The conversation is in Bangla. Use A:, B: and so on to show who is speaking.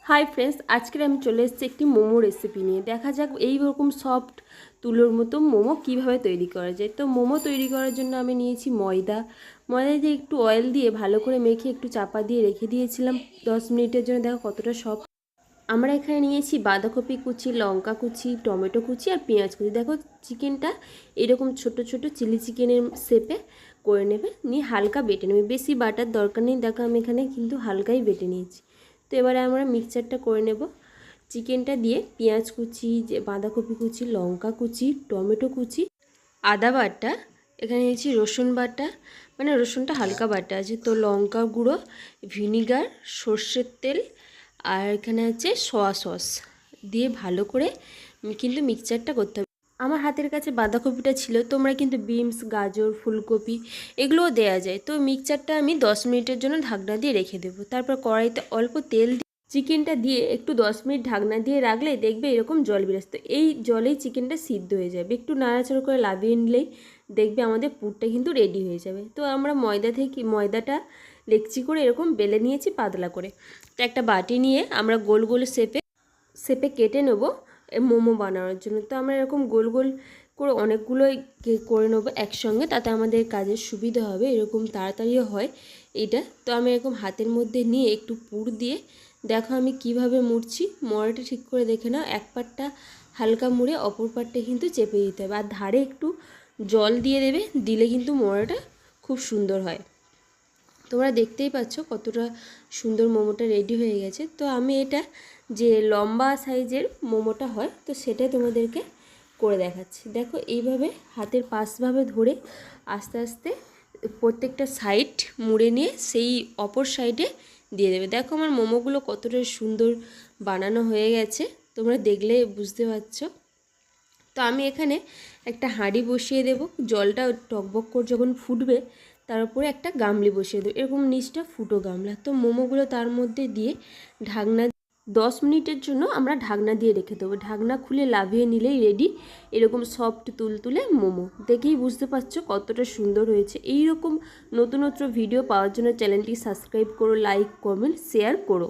A: হাই ফ্রেন্ডস, আজকের আমি চলে এসেছি একটি মোমো রেসিপি নিয়ে। দেখা যাক এইরকম সফট তুলোর মতো মোমো কিভাবে তৈরি করা যায়। তো মোমো তৈরি করার জন্য আমি নিয়েছি ময়দা দিয়ে একটু অয়েল দিয়ে ভালো করে মেখে একটু চাপা দিয়ে রেখে দিয়েছিলাম 10 মিনিটের জন্য। দেখো কতটা সফট। আমরা এখানে নিয়েছি বাঁধাকপি কুচি, লঙ্কা কুচি, টমেটো কুচি আর পেঁয়াজ কুচি। দেখো চিকেনটা এরকম ছোট ছোট চিলি চিকেনের শেপে করে নেবে, নিয়ে হালকা বেটে নেবে। বেশি বাটার দরকার নেই। দেখো আমি এখানে কিন্তু হালকাই বেটে নিয়েছি। তো এবারে আমরা মিক্সচারটা করে নেব। চিকেনটা দিয়ে পেঁয়াজ কুচি, বাঁধাকপি কুচি, লঙ্কা কুচি, টমেটো কুচি, আদা বাটা, এখানে নিয়েছি রসুন বাটা, মানে রসুনটা হালকা বাটা আছে, তো লঙ্কা গুঁড়ো, ভিনিগার, সর্ষের তেল, আর এখানে আছে সয়া সস দিয়ে ভালো করে কিন্তু মিক্সচারটা করতে হবে। আমার হাতের কাছে বাঁধাকপিটা ছিল, তোমরা কিন্তু বিনস, গাজর, ফুলকপি এগুলোও দেওয়া যায়। তো মিক্সচারটা আমি 10 মিনিটের জন্য ঢাকনা দিয়ে রেখে দেবো। তারপর কড়াইতে অল্প তেল দিয়ে চিকেনটা দিয়ে একটু 10 মিনিট ঢাকনা দিয়ে রাখলে দেখবে এরকম জল বেরোচ্ছে। তো এই জলেই চিকেনটা সিদ্ধ হয়ে যাবে। একটু নাড়াচাড়া করে লাভিয়ে নিলেই দেখবে আমাদের পুরটা কিন্তু রেডি হয়ে যাবে। তো আমরা ময়দাটা লেকচি করে এরকম বেলে নিয়েছি পাতলা করে। তো একটা বাটি নিয়ে আমরা গোল গোল শেপে কেটে নেব মোমো বানানোর জন্য। তো আমরা এরকম গোল গোল করে অনেকগুলোই করে নেবো একসঙ্গে, তাতে আমাদের কাজের সুবিধা হবে, এরকম তাড়াতাড়িও হয় এটা। তো আমি এরকম হাতের মধ্যে নিয়ে একটু পুর দিয়ে, দেখো আমি কিভাবে মুড়ছি। মোড়াটা ঠিক করে দেখে নাও, এক পাটটা হালকা মুড়ে অপর পাটটা কিন্তু চেপে দিতে হবে, আর ধারে একটু জল দিয়ে দেবে, দিলে কিন্তু মোড়াটা খুব সুন্দর হয়। তোমরা দেখতেই পাচ্ছ কতটা সুন্দর মোমোটা রেডি হয়ে গেছে। তো আমি এটা যে লম্বা সাইজের মোমোটা হয়, তো সেটাই তোমাদেরকে করে দেখাচ্ছি। দেখো এইভাবে হাতের পাশভাবে ধরে আস্তে আস্তে প্রত্যেকটা সাইড মুড়ে নিয়ে সেই অপর সাইডে দিয়ে দেবে। দেখো আমার মোমোগুলো কতটা সুন্দর বানানো হয়ে গেছে, তোমরা দেখলে বুঝতে পারছো। তো আমি এখানে একটা হাঁড়ি বসিয়ে দেব, জলটা টকবক করে যখন ফুটবে তার উপরে একটা গামলি বসিয়ে দেবো, এরকম নিচটা ফুটো গামলা। তো মোমোগুলো তার মধ্যে দিয়ে ঢাকনা 10 মিনিটের জন্য আমরা ঢাকনা দিয়ে রেখে দেবো। ঢাকনা খুলে লাভিয়ে নিলেই রেডি এরকম সফট তুলতুলে মোমো। দেখেই বুঝতে পারছো কতটা সুন্দর হয়েছে। এই রকম নতুন নতুন ভিডিও পাওয়ার জন্য চ্যানেলটি সাবস্ক্রাইব করো, লাইক, কমেন্ট, শেয়ার করো।